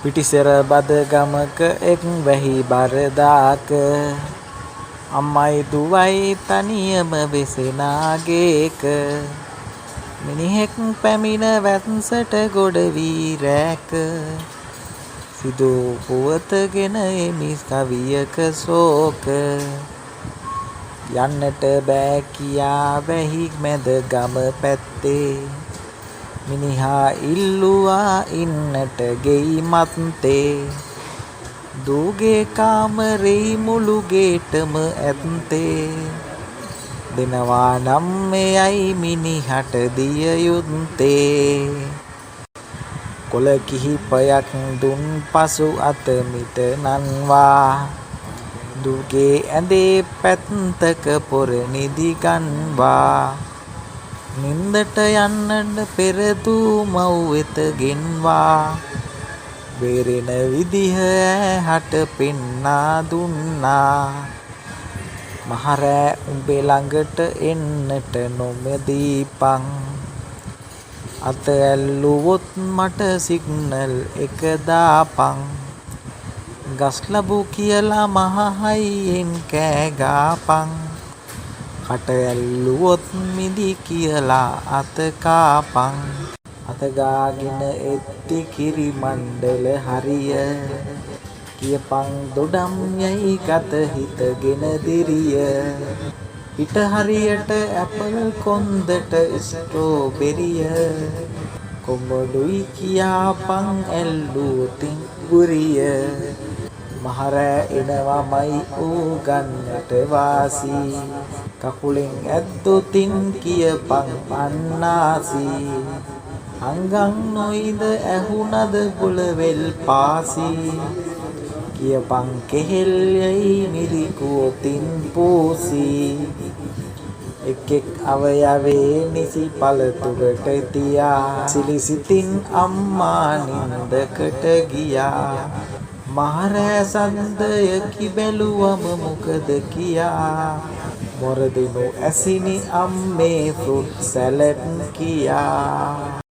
පිටිසර බද ගමක එක් වැහි බරදාක අම්මයි දුවයි තනියම වෙසෙනාගේක මිනිහෙක් පැමිණ වැත්සට ගොඩ වී රැක සිදු පුවතගෙන එමි කවියක ශෝක යන්නට බෑ කියා වැහි මැද ගම පැත්තේ මිනිහා ඉල්ලුවා ඉන්නට ගෙයි මත්තේ දූගේ කාමරෙයි මුළු ගේටම ඇත්තේ දෙනවා නම් මෙයයි මිනිහට දිය යුත්තේ කොළ කිහිපයක් දුන් පසු අත මිට නන්වා දුගේ ඇඳේ පැත්තක පොර නිදි ගන්වා නින්දට යන්නට පෙර දූ මව් වෙත ගෙන්වා බේරෙන විදිහ ඇහැට පෙන්නා දුන්නා මහරෑ උඹේ ළඟට එන්නට නොමැදීපන් අත ඇල්ලුවොත් මට සිග්නල් එක දාපන් ගස් ලැබු කියලා මහ හයියෙන් කෑ ගාපන් කට ඇල්ලුවොත් මිදි කියලා අත කාපන් අත ගාගෙන එත්ති කිරි මණ්ඩල හරිය කියපන් දොඩම් යයි ගත හිතගෙන දිරිය පිට හරියට ඇපල් කොන්දට ස්ට්‍රෝබෙරිය කොඹඩුයි කියාපන් ඇල්ලුවොතින් ගුරිය මහරෑ එනවමයි ඌ ගන්නට වාසි කකුලෙන් ඇද්දොතින් කියපන් අන්නාසි අංගන් නොයිද ඇහුනද බුලවෙල් පාසි කියපන් කෙහෙල් යයි මිරිකුවොතින් පූසි එක් අවයවේ නිසි පළතුරට තියා සිලිසිතින් අම්මා නින්දකට ගියා මහරෑ සඳයකි බැලුවම මොකද කියා මොරදිනු ඇසිනි අම්මේ ෆෘට් සැලඩ් කියා